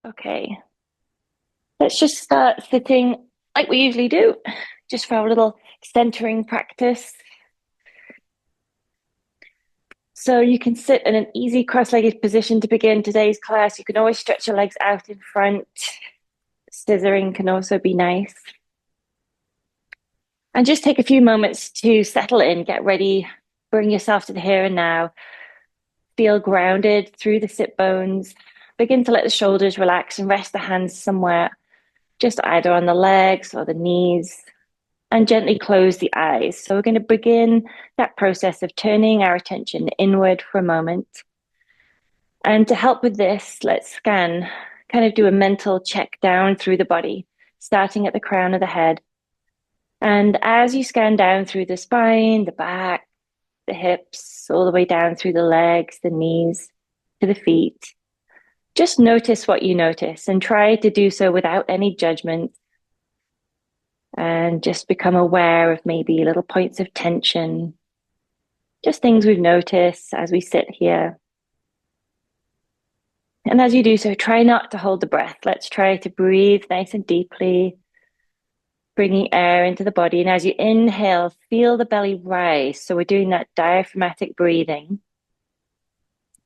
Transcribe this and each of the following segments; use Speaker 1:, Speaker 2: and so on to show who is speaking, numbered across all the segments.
Speaker 1: Okay, let's just start sitting like we usually do, just for our little centering practice. So you can sit in an easy cross-legged position to begin today's class. You can always stretch your legs out in front. Scissoring can also be nice. And just take a few moments to settle in, get ready, bring yourself to the here and now. Feel grounded through the sit bones. Begin to let the shoulders relax and rest the hands somewhere, just either on the legs or the knees, and gently close the eyes. So we're going to begin that process of turning our attention inward for a moment. And to help with this, let's scan, kind of do a mental check down through the body, starting at the crown of the head. And as you scan down through the spine, the back, the hips, all the way down through the legs, the knees, to the feet, just notice what you notice and try to do so without any judgment. And just become aware of maybe little points of tension, just things we've noticed as we sit here. And as you do so, try not to hold the breath. Let's try to breathe nice and deeply, bringing air into the body. And as you inhale, feel the belly rise. So we're doing that diaphragmatic breathing.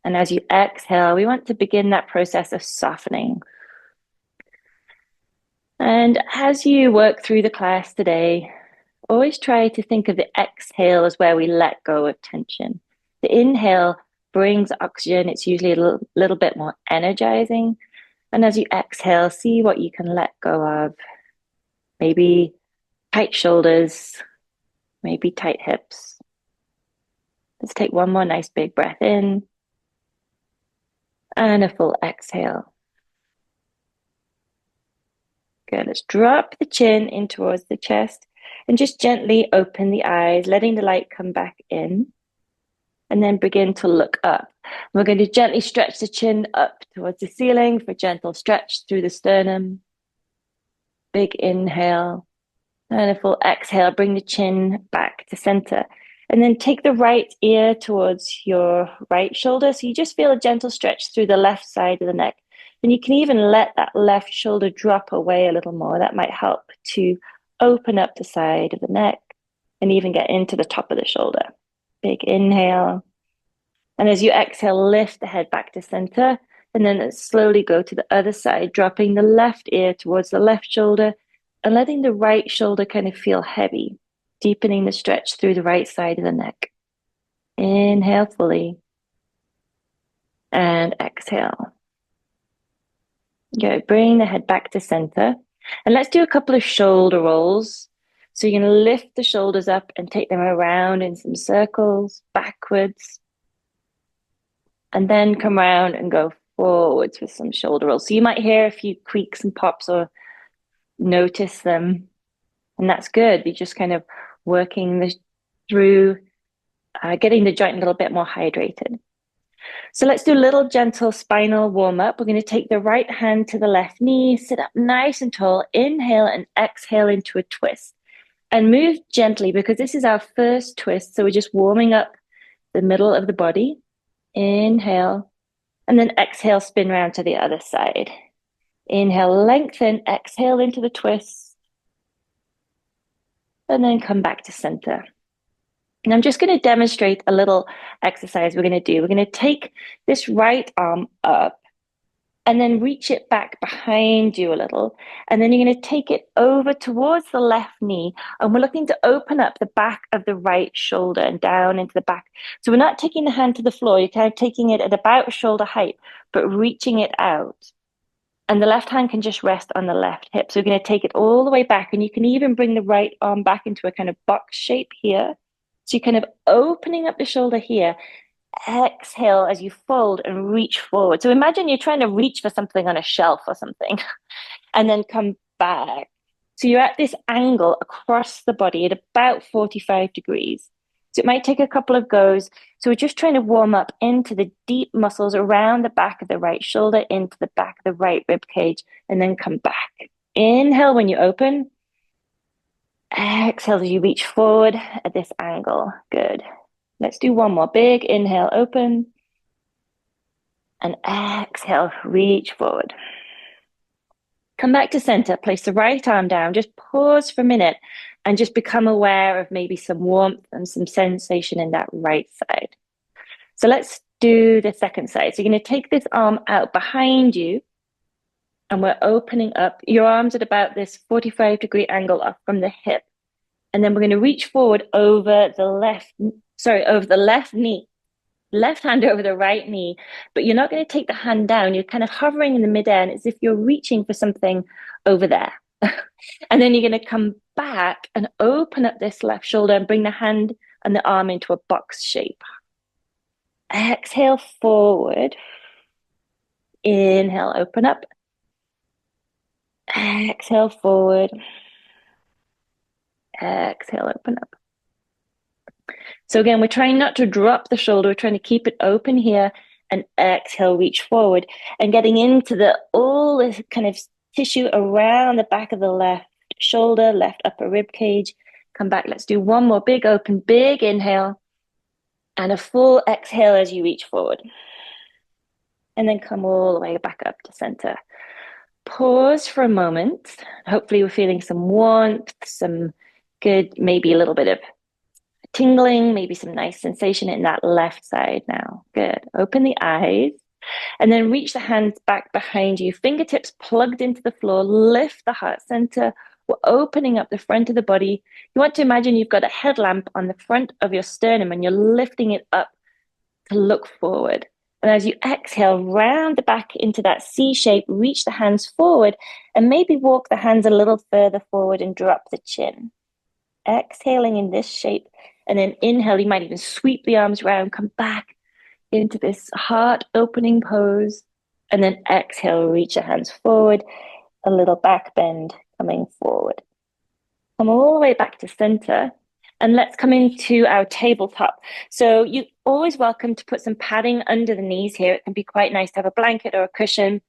Speaker 1: And as you exhale, we want to begin that process of softening. And as you work through the class today, always try to think of the exhale as where we let go of tension. The inhale brings oxygen. It's usually a little bit more energizing. And as you exhale, see what you can let go of. Maybe tight shoulders, maybe tight hips. Let's take one more nice big breath in and a full exhale. Good. Let's drop the chin in towards the chest and just gently open the eyes, letting the light come back in. And then begin to look up. We're going to gently stretch the chin up towards the ceiling for a gentle stretch through the sternum. Big inhale and a full exhale. Bring the chin back to center. And then take the right ear towards your right shoulder. So you just feel a gentle stretch through the left side of the neck. And you can even let that left shoulder drop away a little more. That might help to open up the side of the neck and even get into the top of the shoulder. Big inhale. And as you exhale, lift the head back to center. And then slowly go to the other side, dropping the left ear towards the left shoulder and letting the right shoulder kind of feel heavy, deepening the stretch through the right side of the neck. Inhale fully. And exhale. Good. Bring the head back to center. And let's do a couple of shoulder rolls. So you're going to lift the shoulders up and take them around in some circles, backwards. And then come around and go forwards with some shoulder rolls. So you might hear a few creaks and pops or notice them. And that's good. You're just kind of working through, getting the joint a little bit more hydrated. So let's do a little gentle spinal warm up. We're going to take the right hand to the left knee, sit up nice and tall, inhale and exhale into a twist. And move gently because this is our first twist. So we're just warming up the middle of the body. Inhale, and then exhale, spin around to the other side. Inhale, lengthen, exhale into the twist, and then come back to center. And I'm just going to demonstrate a little exercise we're going to do. We're going to take this right arm up and then reach it back behind you a little. And then you're going to take it over towards the left knee. And we're looking to open up the back of the right shoulder and down into the back. So we're not taking the hand to the floor. You're kind of taking it at about shoulder height, but reaching it out. And the left hand can just rest on the left hip. So we're going to take it all the way back. And you can even bring the right arm back into a kind of box shape here. So you're kind of opening up the shoulder here. Exhale as you fold and reach forward. So imagine you're trying to reach for something on a shelf or something, and then come back. So you're at this angle across the body at about 45 degrees. So it might take a couple of goes. So we're just trying to warm up into the deep muscles around the back of the right shoulder, into the back of the right rib cage, and then come back. Inhale when you open. Exhale as you reach forward at this angle. Good. Let's do one more. Big inhale, open. And exhale, reach forward. Come back to center, place the right arm down, just pause for a minute and just become aware of maybe some warmth and some sensation in that right side. So let's do the second side. So you're going to take this arm out behind you and we're opening up your arms at about this 45-degree angle up from the hip. And then we're going to reach forward over the left knee, left hand over the right knee, but you're not going to take the hand down. You're kind of hovering in the midair and as if you're reaching for something over there. And then you're going to come back and open up this left shoulder and bring the hand and the arm into a box shape. Exhale forward. Inhale, open up. Exhale forward. Exhale, open up. So again, we're trying not to drop the shoulder. We're trying to keep it open here and exhale, reach forward and getting into all this kind of tissue around the back of the left shoulder, left upper rib cage. Come back. Let's do one more big open, big inhale and a full exhale as you reach forward. And then come all the way back up to center. Pause for a moment. Hopefully we're feeling some warmth, some good, maybe a little bit of tingling, maybe some nice sensation in that left side now. Good. Open the eyes and then reach the hands back behind you. Fingertips plugged into the floor. Lift the heart center. We're opening up the front of the body. You want to imagine you've got a headlamp on the front of your sternum and you're lifting it up to look forward. And as you exhale, round the back into that C shape, reach the hands forward and maybe walk the hands a little further forward and drop the chin. Exhaling in this shape. And then inhale, you might even sweep the arms around, come back into this heart opening pose. And then exhale, reach the hands forward, a little back bend coming forward. Come all the way back to center. And let's come into our tabletop. So you're always welcome to put some padding under the knees here. It can be quite nice to have a blanket or a cushion.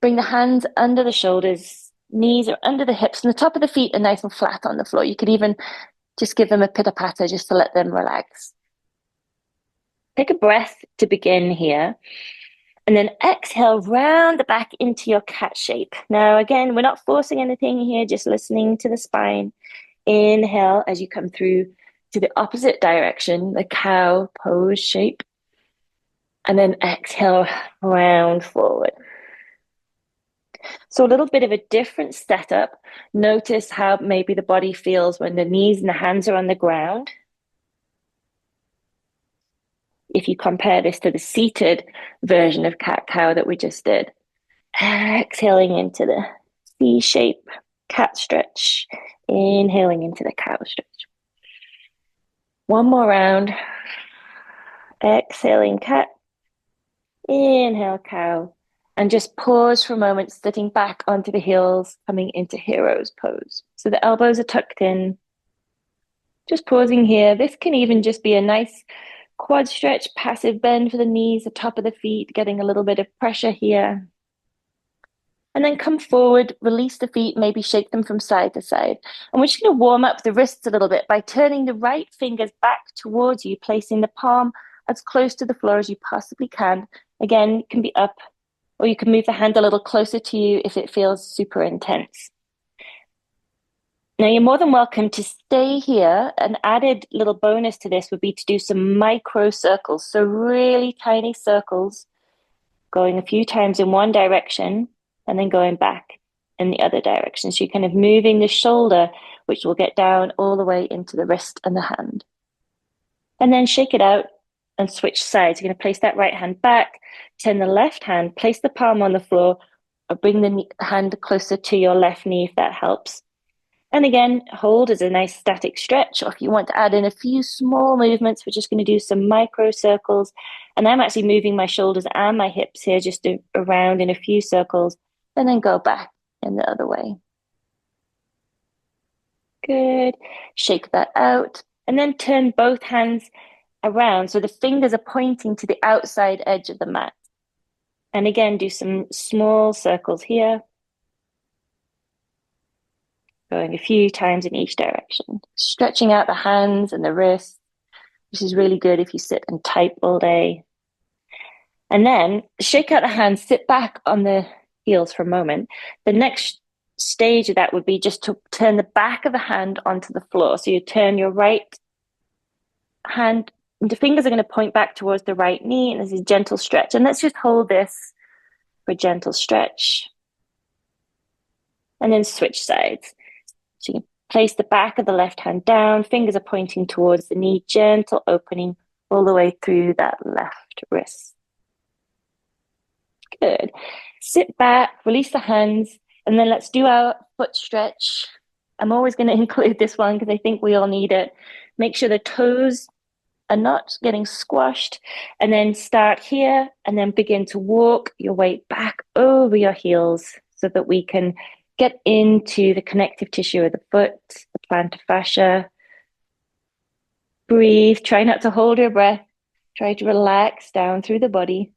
Speaker 1: Bring the hands under the shoulders, knees are under the hips, and the top of the feet are nice and flat on the floor. You could even just give them a pitter-patter just to let them relax. Take a breath to begin here. And then exhale, round the back into your cat shape. Now, again, we're not forcing anything here, just listening to the spine. Inhale as you come through to the opposite direction, the cow pose shape. And then exhale, round forward. So a little bit of a different setup. Notice how maybe the body feels when the knees and the hands are on the ground. If you compare this to the seated version of cat-cow that we just did. Exhaling into the C shape, cat stretch. Inhaling into the cow stretch. One more round. Exhaling cat. Inhale cow. And just pause for a moment, sitting back onto the heels, coming into hero's pose. So the elbows are tucked in. Just pausing here. This can even just be a nice quad stretch, passive bend for the knees, the top of the feet, getting a little bit of pressure here. And then come forward, release the feet, maybe shake them from side to side. And we're just going to warm up the wrists a little bit by turning the right fingers back towards you, placing the palm as close to the floor as you possibly can. Again, it can be up, or you can move the hand a little closer to you if it feels super intense. Now, you're more than welcome to stay here. An added little bonus to this would be to do some micro circles. So really tiny circles, going a few times in one direction and then going back in the other direction. So you're kind of moving the shoulder, which will get down all the way into the wrist and the hand. And then shake it out and switch sides. You're going to place that right hand back, turn the left hand, place the palm on the floor, or bring the hand closer to your left knee if that helps. And again, hold as a nice static stretch, or if you want to add in a few small movements, we're just going to do some micro circles. And I'm actually moving my shoulders and my hips here just around in a few circles, and then go back in the other way. Good. Shake that out, and then turn both hands around so the fingers are pointing to the outside edge of the mat. And again, do some small circles here. Going a few times in each direction. Stretching out the hands and the wrists, which is really good if you sit and type all day. And then shake out the hands, sit back on the heels for a moment. The next stage of that would be just to turn the back of the hand onto the floor. So you turn your right hand, the fingers are going to point back towards the right knee, and there's a gentle stretch. And let's just hold this for a gentle stretch. And then switch sides. So you can place the back of the left hand down, fingers are pointing towards the knee, gentle opening all the way through that left wrist. Good. Sit back, release the hands, and then let's do our foot stretch. I'm always going to include this one because I think we all need it. Make sure the toes are not getting squashed, and then start here and then begin to walk your way back over your heels so that we can get into the connective tissue of the foot, the plantar fascia. Breathe. Try not to hold your breath. Try to relax down through the body.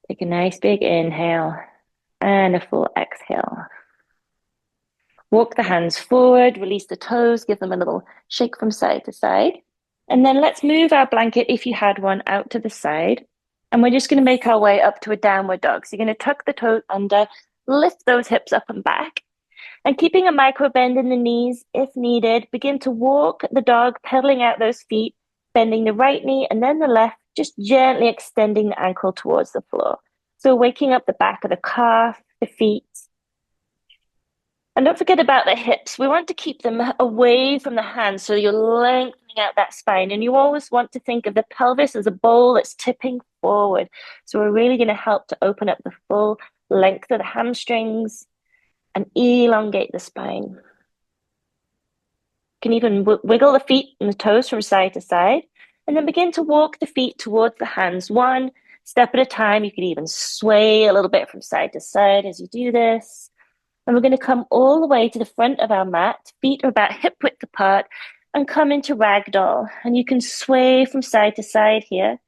Speaker 1: Take a nice big inhale and a full exhale. Walk the hands forward, release the toes, give them a little shake from side to side. And then let's move our blanket, if you had one, out to the side. And we're just going to make our way up to a downward dog. So you're going to tuck the toes under, lift those hips up and back. And keeping a micro bend in the knees if needed, begin to walk the dog, pedaling out those feet, bending the right knee and then the left, just gently extending the ankle towards the floor. So waking up the back of the calf, the feet. And don't forget about the hips. We want to keep them away from the hands so you're lengthening out that spine. And you always want to think of the pelvis as a bowl that's tipping forward. So we're really going to help to open up the full length of the hamstrings and elongate the spine. You can even wiggle the feet and the toes from side to side, and then begin to walk the feet towards the hands, one step at a time. You can even sway a little bit from side to side as you do this. And we're going to come all the way to the front of our mat. Feet are about hip width apart, and come into ragdoll. And you can sway from side to side here.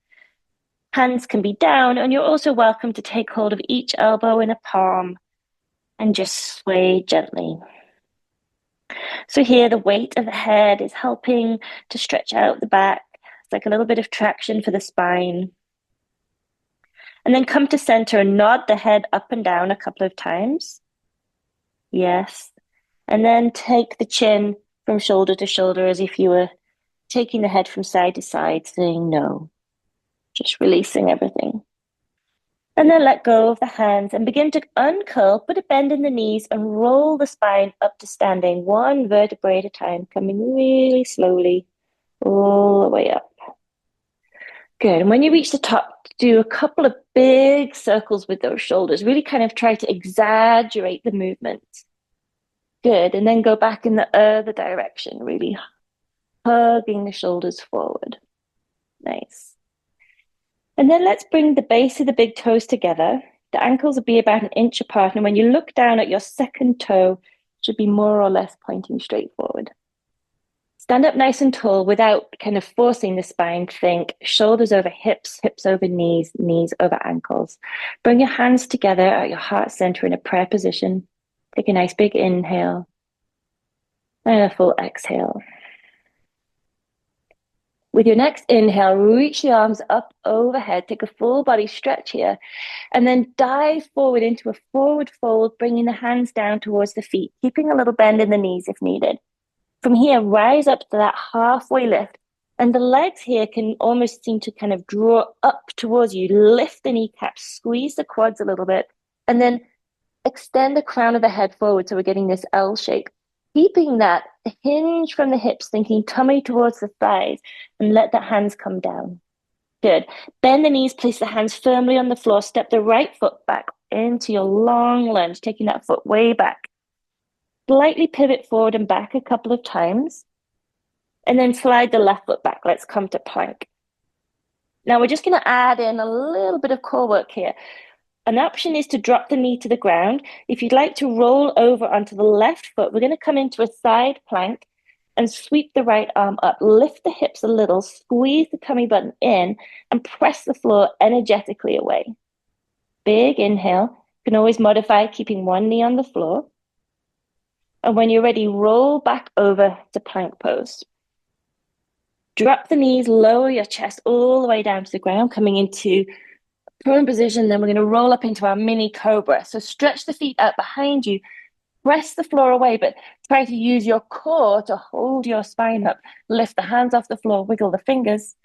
Speaker 1: Hands can be down, and you're also welcome to take hold of each elbow in a palm and just sway gently. So here the weight of the head is helping to stretch out the back. It's like a little bit of traction for the spine. And then come to center and nod the head up and down a couple of times. Yes. And then take the chin from shoulder to shoulder as if you were taking the head from side to side, saying no. Just releasing everything. And then let go of the hands and begin to uncurl, put a bend in the knees and roll the spine up to standing, one vertebrae at a time, coming really slowly all the way up. Good. And when you reach the top, do a couple of big circles with those shoulders. Really kind of try to exaggerate the movement. Good. And then go back in the other direction, really hugging the shoulders forward. Nice. And then let's bring the base of the big toes together. The ankles will be about 1 inch apart. And when you look down at your second toe, it should be more or less pointing straight forward. Stand up nice and tall without kind of forcing the spine. Think shoulders over hips, hips over knees, knees over ankles. Bring your hands together at your heart center in a prayer position. Take a nice big inhale and a full exhale. With your next inhale, reach the arms up overhead, take a full body stretch here, and then dive forward into a forward fold, bringing the hands down towards the feet, keeping a little bend in the knees if needed. From here, rise up to that halfway lift, and the legs here can almost seem to kind of draw up towards you. Lift the kneecaps, squeeze the quads a little bit, and then extend the crown of the head forward so we're getting this L shape. Keeping that hinge from the hips, thinking tummy towards the thighs, and let the hands come down. Good. Bend the knees, place the hands firmly on the floor. Step the right foot back into your long lunge, taking that foot way back. Slightly pivot forward and back a couple of times. And then slide the left foot back. Let's come to plank. Now we're just going to add in a little bit of core work here. An option is to drop the knee to the ground. If you'd like to roll over onto the left foot, we're going to come into a side plank and sweep the right arm up. Lift the hips a little, squeeze the tummy button in, and press the floor energetically away. Big inhale. You can always modify, keeping one knee on the floor. And when you're ready, roll back over to plank pose. Drop the knees, lower your chest all the way down to the ground, coming into Prone position, then we're going to roll up into our mini cobra. So stretch the feet out behind you, press the floor away, but try to use your core to hold your spine up. Lift the hands off the floor, wiggle the fingers,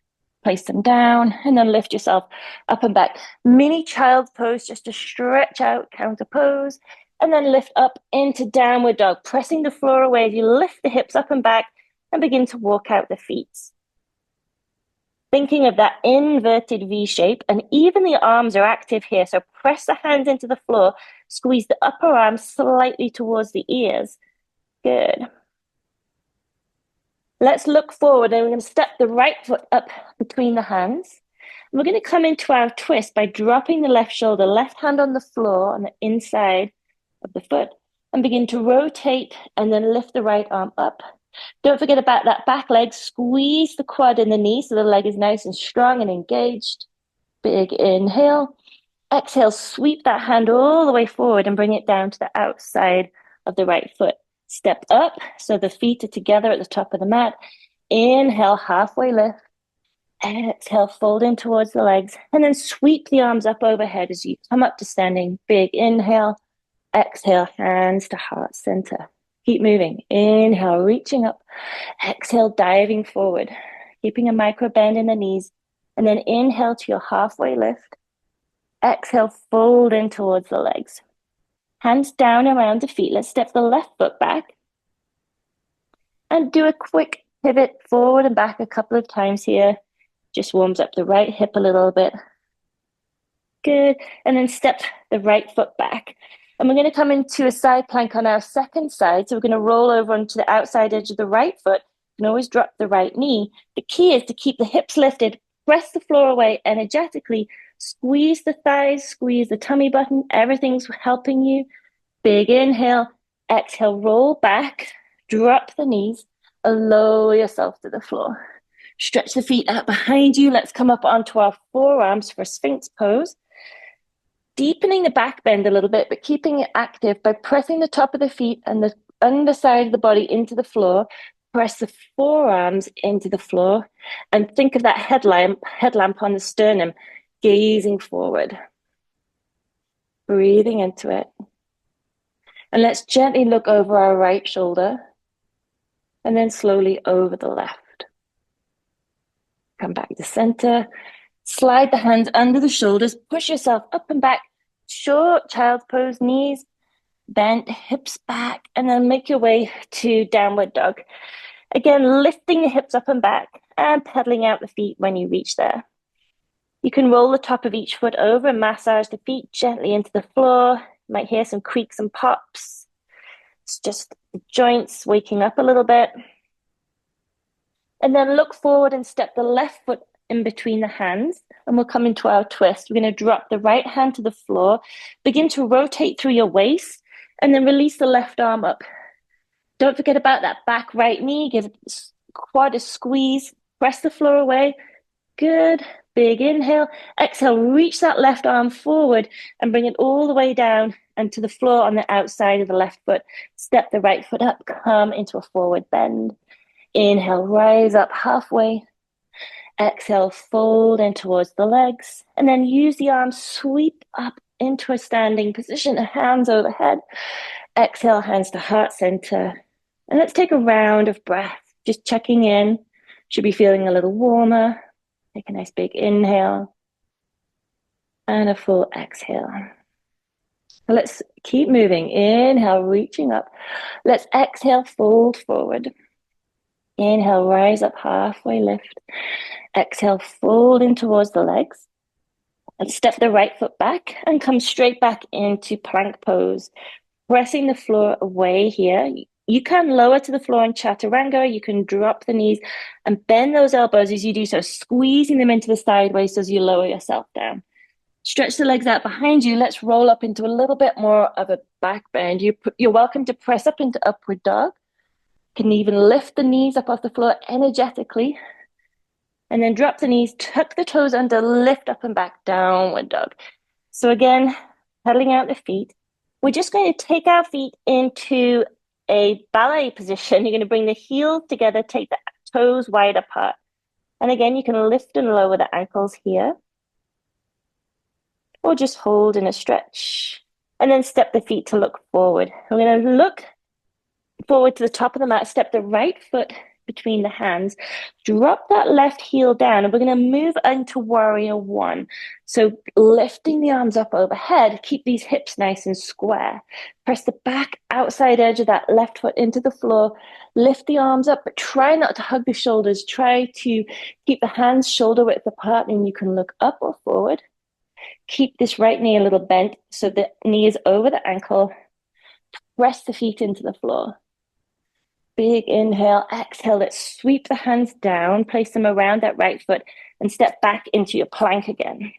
Speaker 1: place them down, and then lift yourself up and back. Mini child's pose, just to stretch out, counter pose, and then lift up into downward dog, pressing the floor away as you lift the hips up and back and begin to walk out the feet. Thinking of that inverted V shape, and even the arms are active here. So press the hands into the floor, squeeze the upper arms slightly towards the ears. Good. Let's look forward, and we're going to step the right foot up between the hands. We're going to come into our twist by dropping the left shoulder, left hand on the floor on the inside of the foot, and begin to rotate and then lift the right arm up. Don't forget about that back leg. Squeeze the quad in the knee so the leg is nice and strong and engaged. Big inhale. Exhale, sweep that hand all the way forward and bring it down to the outside of the right foot. Step up so the feet are together at the top of the mat. Inhale, halfway lift. Exhale, fold in towards the legs. And then sweep the arms up overhead as you come up to standing. Big inhale. Exhale, hands to heart center. Keep moving. Inhale, reaching up. Exhale, diving forward. Keeping a micro bend in the knees. And then inhale to your halfway lift. Exhale, fold in towards the legs. Hands down around the feet. Let's step the left foot back. And do a quick pivot forward and back a couple of times here. Just warms up the right hip a little bit. Good. And then step the right foot back. And we're going to come into a side plank on our second side. So we're going to roll over onto the outside edge of the right foot. You can always drop the right knee. The key is to keep the hips lifted, press the floor away energetically, squeeze the thighs, squeeze the tummy button. Everything's helping you. Big inhale, exhale, roll back, drop the knees, and lower yourself to the floor. Stretch the feet out behind you. Let's come up onto our forearms for a Sphinx pose. Deepening the back bend a little bit, but keeping it active by pressing the top of the feet and the underside of the body into the floor. Press the forearms into the floor and think of that headlamp on the sternum, gazing forward. Breathing into it. And let's gently look over our right shoulder and then slowly over the left. Come back to center. Slide the hands under the shoulders, push yourself up and back, short child's pose, knees bent, hips back, and then make your way to downward dog. Again, lifting the hips up and back and pedaling out the feet when you reach there. You can roll the top of each foot over and massage the feet gently into the floor. You might hear some creaks and pops. It's just the joints waking up a little bit. And then look forward and step the left foot in between the hands, and we'll come into our twist. We're going to drop the right hand to the floor, begin to rotate through your waist, and then release the left arm up. Don't forget about that back right knee. Give quad a squeeze, press the floor away. Good. Big inhale. Exhale, reach that left arm forward and bring it all the way down and to the floor on the outside of the left foot. Step the right foot up, come into a forward bend. Inhale, rise up halfway. Exhale, fold in towards the legs, and then use the arms, sweep up into a standing position, hands overhead. Exhale, hands to heart center. And let's take a round of breath, just checking in. Should be feeling a little warmer. Take a nice big inhale and a full exhale. Let's keep moving. Inhale, reaching up. Let's exhale, fold forward. Inhale, rise up halfway, lift. Exhale, fold in towards the legs. And step the right foot back and come straight back into plank pose. Pressing the floor away here. You can lower to the floor in chaturanga. You can drop the knees and bend those elbows as you do so, squeezing them into the sideways as you lower yourself down. Stretch the legs out behind you. Let's roll up into a little bit more of a back bend. You're welcome to press up into upward dog. You can even lift the knees up off the floor energetically. And then drop the knees, tuck the toes under, lift up and back, downward dog. So again, pedaling out the feet. We're just going to take our feet into a ballet position. You're going to bring the heels together, take the toes wide apart. And again, you can lift and lower the ankles here. or just hold in a stretch. And then step the feet to look forward. We're going to look forward to the top of the mat, step the right foot between the hands, drop that left heel down, and we're going to move into warrior one. So lifting the arms up overhead, keep these hips nice and square. Press the back outside edge of that left foot into the floor, lift the arms up, but try not to hug the shoulders. Try to keep the hands shoulder width apart, and you can look up or forward. Keep this right knee a little bent so the knee is over the ankle. Press the feet into the floor. Big inhale, exhale, let's sweep the hands down, place them around that right foot, and step back into your plank again.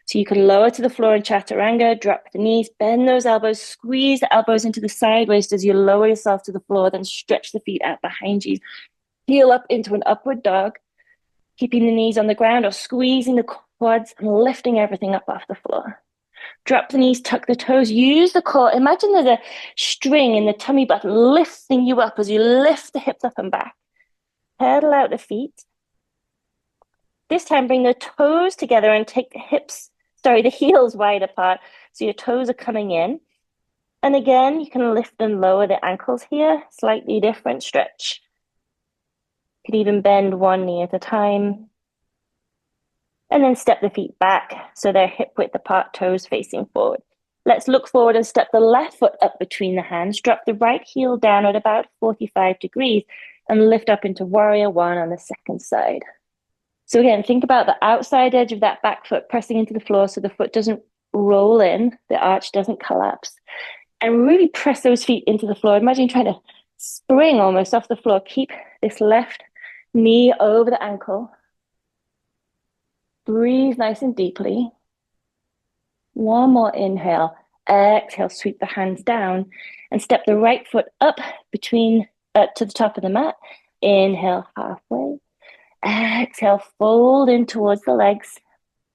Speaker 1: So you can lower to the floor in chaturanga, drop the knees, bend those elbows, squeeze the elbows into the sideways as you lower yourself to the floor, then stretch the feet out behind you. Heel up into an upward dog, keeping the knees on the ground or squeezing the quads and lifting everything up off the floor. Drop the knees, tuck the toes, use the core. Imagine there's a string in the tummy button lifting you up as you lift the hips up and back. Pedal out the feet. This time, bring the toes together and take the heels wide apart so your toes are coming in. And again, you can lift and lower the ankles here. Slightly different stretch. You could even bend one knee at a time. And then step the feet back so they're hip width apart, toes facing forward. Let's look forward and step the left foot up between the hands. Drop the right heel down at about 45 degrees and lift up into warrior one on the second side. So again, think about the outside edge of that back foot pressing into the floor so the foot doesn't roll in, the arch doesn't collapse. And really press those feet into the floor. Imagine trying to spring almost off the floor. Keep this left knee over the ankle. Breathe nice and deeply. One more inhale. Exhale, sweep the hands down and step the right foot up to the top of the mat. Inhale halfway. Exhale, fold in towards the legs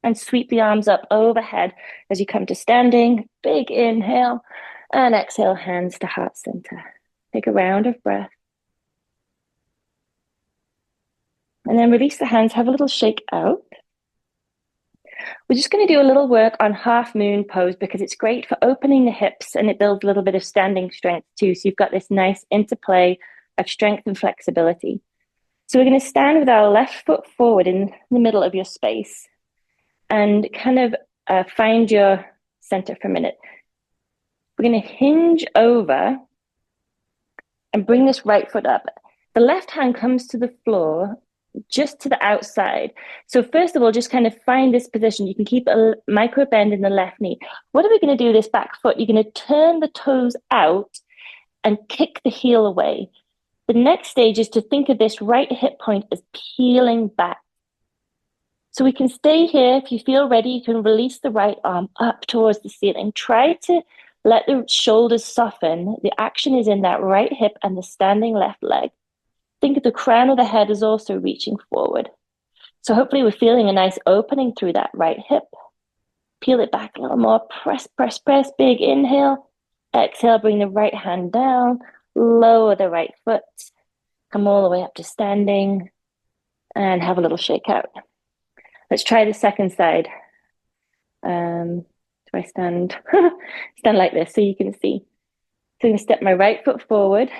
Speaker 1: and sweep the arms up overhead as you come to standing. Big inhale and exhale, hands to heart center. Take a round of breath. And then release the hands, have a little shake out. We're just going to do a little work on half moon pose because it's great for opening the hips and it builds a little bit of standing strength too. So you've got this nice interplay of strength and flexibility. So we're going to stand with our left foot forward in the middle of your space and kind of find your center for a minute. We're going to hinge over and bring this right foot up. The left hand comes to the floor just to the outside. So first of all, just kind of find this position. You can keep a micro bend in the left knee. What are we going to do with this back foot? You're going to turn the toes out and kick the heel away. The next stage is to think of this right hip point as peeling back. So we can stay here. If you feel ready, you can release the right arm up towards the ceiling. Try to let the shoulders soften. The action is in that right hip and the standing left leg. Think of the crown of the head is also reaching forward. So hopefully we're feeling a nice opening through that right hip. Peel it back a little more. Press, press, press. Big inhale. Exhale, bring the right hand down. Lower the right foot. Come all the way up to standing. And have a little shake out. Let's try the second side. Do I stand? Stand like this so you can see. So I'm going to step my right foot forward.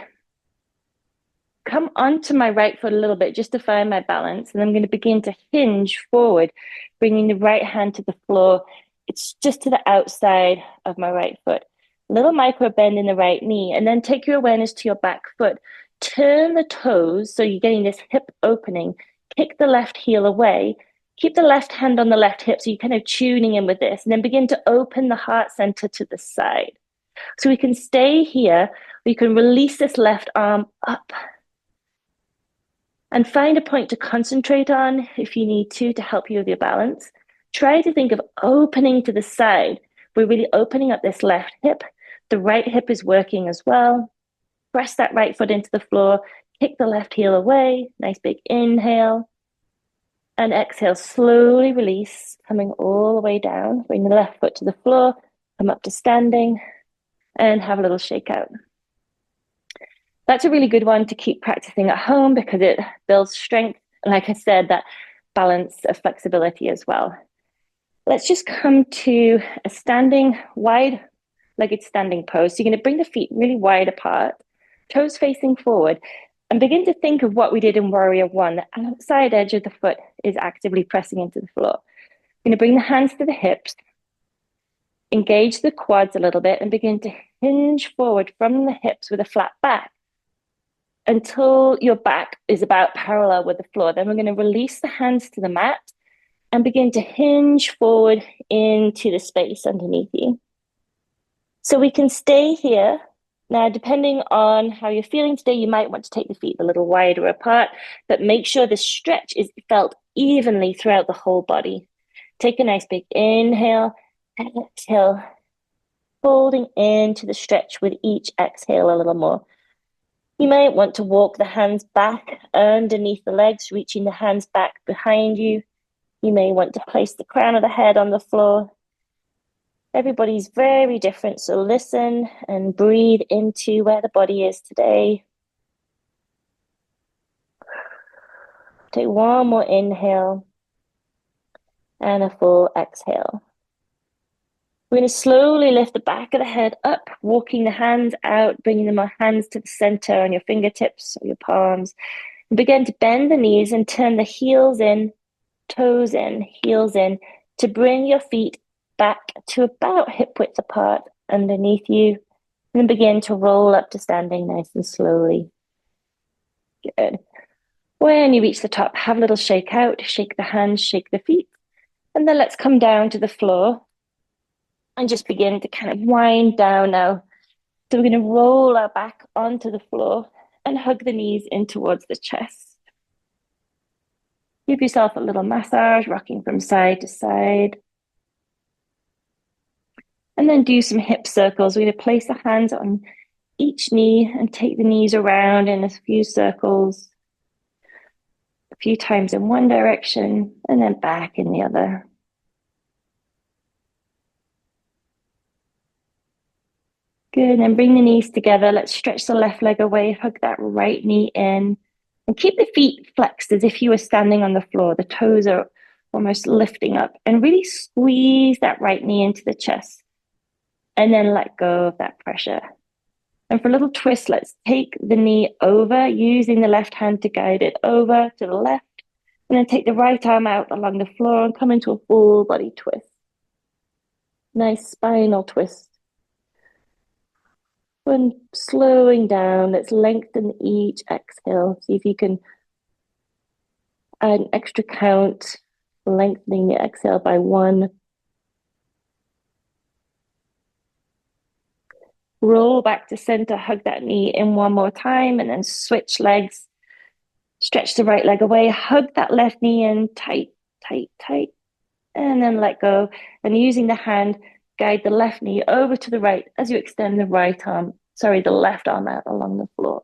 Speaker 1: Come onto my right foot a little bit just to find my balance. And I'm going to begin to hinge forward, bringing the right hand to the floor. It's just to the outside of my right foot. A little micro bend in the right knee. And then take your awareness to your back foot. Turn the toes so you're getting this hip opening. Kick the left heel away. Keep the left hand on the left hip so you're kind of tuning in with this. And then begin to open the heart center to the side. So we can stay here. We can release this left arm up. And find a point to concentrate on if you need to help you with your balance. Try to think of opening to the side. We're really opening up this left hip. The right hip is working as well. Press that right foot into the floor. Kick the left heel away. Nice big inhale. And exhale, slowly release, coming all the way down. Bring the left foot to the floor. Come up to standing. And have a little shake out. That's a really good one to keep practicing at home because it builds strength. And like I said, that balance of flexibility as well. Let's just come to a standing, wide-legged standing pose. So you're going to bring the feet really wide apart, toes facing forward, and begin to think of what we did in Warrior One. The outside edge of the foot is actively pressing into the floor. You're going to bring the hands to the hips, engage the quads a little bit, and begin to hinge forward from the hips with a flat back until your back is about parallel with the floor. Then we're going to release the hands to the mat and begin to hinge forward into the space underneath you. So we can stay here. Now, depending on how you're feeling today, you might want to take the feet a little wider apart, but make sure the stretch is felt evenly throughout the whole body. Take a nice big inhale, exhale, folding into the stretch with each exhale a little more. You might want to walk the hands back underneath the legs, reaching the hands back behind you. You may want to place the crown of the head on the floor. Everybody's very different, so listen and breathe into where the body is today. Take one more inhale and a full exhale. We're going to slowly lift the back of the head up, walking the hands out, bringing the hands to the center on your fingertips or your palms. And begin to bend the knees and turn the heels in, toes in, heels in, to bring your feet back to about hip width apart underneath you. And then begin to roll up to standing nice and slowly. Good. When you reach the top, have a little shake out, shake the hands, shake the feet. And then let's come down to the floor and just begin to kind of wind down now. So we're going to roll our back onto the floor and hug the knees in towards the chest. Give yourself a little massage, rocking from side to side. And then do some hip circles. We're going to place the hands on each knee and take the knees around in a few circles, a few times in one direction and then back in the other. Good, and bring the knees together. Let's stretch the left leg away, hug that right knee in, and keep the feet flexed as if you were standing on the floor. The toes are almost lifting up, and really squeeze that right knee into the chest, and then let go of that pressure. And for a little twist, let's take the knee over, using the left hand to guide it over to the left, and then take the right arm out along the floor and come into a full body twist. Nice spinal twist. When slowing down, let's lengthen each exhale. See if you can add an extra count, lengthening the exhale by 1. Roll back to center, hug that knee in one more time, and then switch legs. Stretch the right leg away, hug that left knee in tight, tight, tight, and then let go. And using the hand, guide the left knee over to the right as you extend the the left arm out along the floor.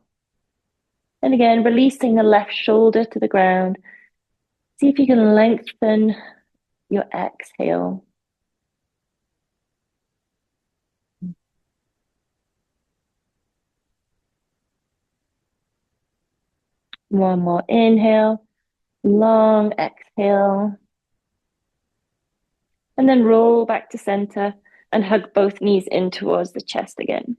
Speaker 1: And again, releasing the left shoulder to the ground. See if you can lengthen your exhale. One more inhale, long exhale. And then roll back to center and hug both knees in towards the chest again.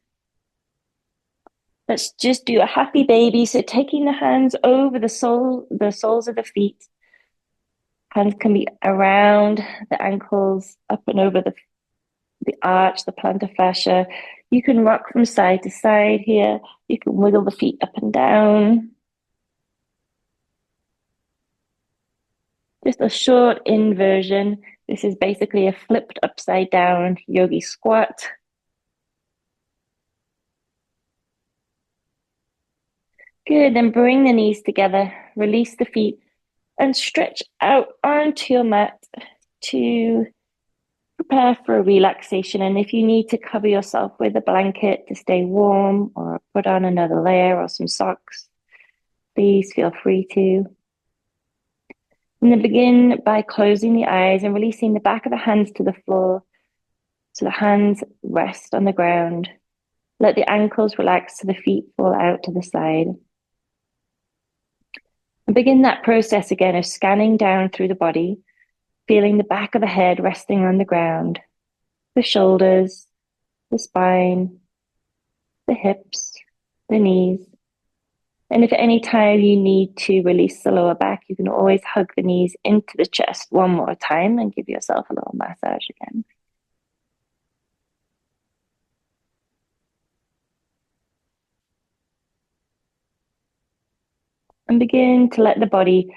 Speaker 1: Let's just do a happy baby. So taking the hands over the soles of the feet. Hands can be around the ankles, up and over the arch, the plantar fascia. You can rock from side to side here. You can wiggle the feet up and down. Just a short inversion. This is basically a flipped upside down yogi squat. Good, then bring the knees together, release the feet, and stretch out onto your mat to prepare for a relaxation. And if you need to cover yourself with a blanket to stay warm or put on another layer or some socks, please feel free to. And then begin by closing the eyes and releasing the back of the hands to the floor so the hands rest on the ground. Let the ankles relax so the feet fall out to the side. And begin that process again of scanning down through the body, feeling the back of the head resting on the ground, the shoulders, the spine, the hips, the knees. And if at any time you need to release the lower back, you can always hug the knees into the chest one more time and give yourself a little massage again. And begin to let the body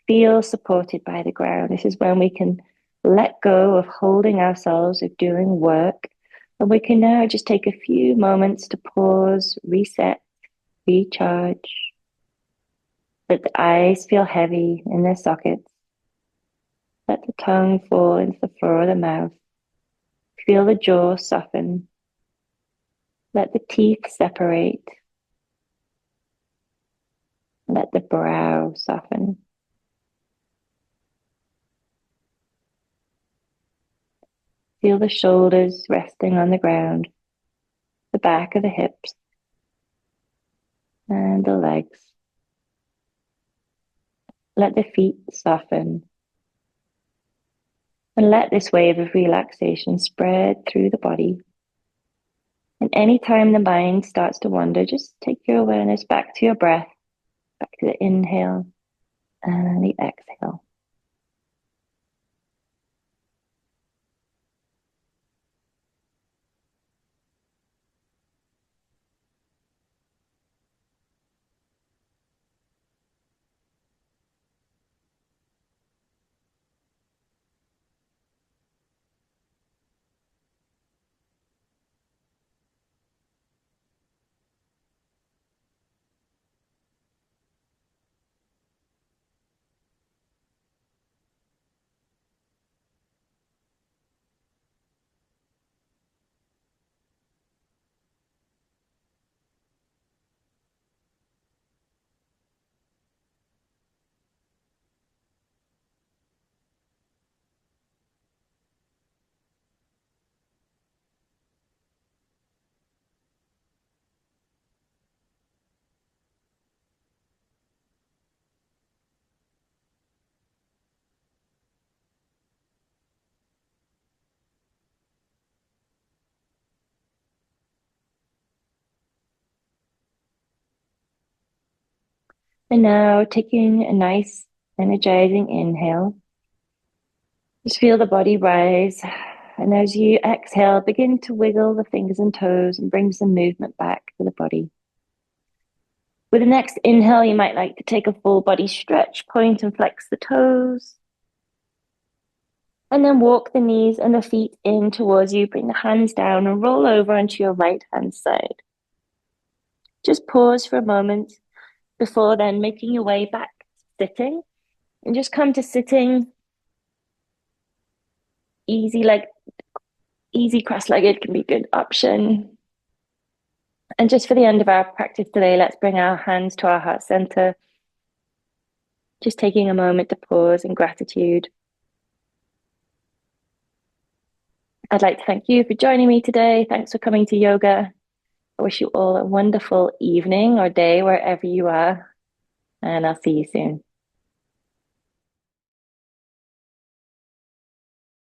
Speaker 1: feel supported by the ground. This is when we can let go of holding ourselves, of doing work. And we can now just take a few moments to pause, reset, recharge. Let the eyes feel heavy in their sockets. Let the tongue fall into the floor of the mouth. Feel the jaw soften. Let the teeth separate. Let the brow soften. Feel the shoulders resting on the ground, the back of the hips, and the legs. Let the feet soften. And let this wave of relaxation spread through the body. And anytime the mind starts to wander, just take your awareness back to your breath, back to the inhale and the exhale. And now taking a nice energizing inhale, just feel the body rise. And as you exhale, begin to wiggle the fingers and toes and bring some movement back to the body. With the next inhale, you might like to take a full body stretch, point and flex the toes. And then walk the knees and the feet in towards you. Bring the hands down and roll over onto your right hand side. Just pause for a moment before then making your way back to sitting. And just come to sitting easy, like easy cross-legged can be a good option. And just for the end of our practice today, let's bring our hands to our heart center. Just taking a moment to pause in gratitude. I'd like to thank you for joining me today. Thanks for coming to yoga. I wish you all a wonderful evening or day wherever you are, and I'll see you soon.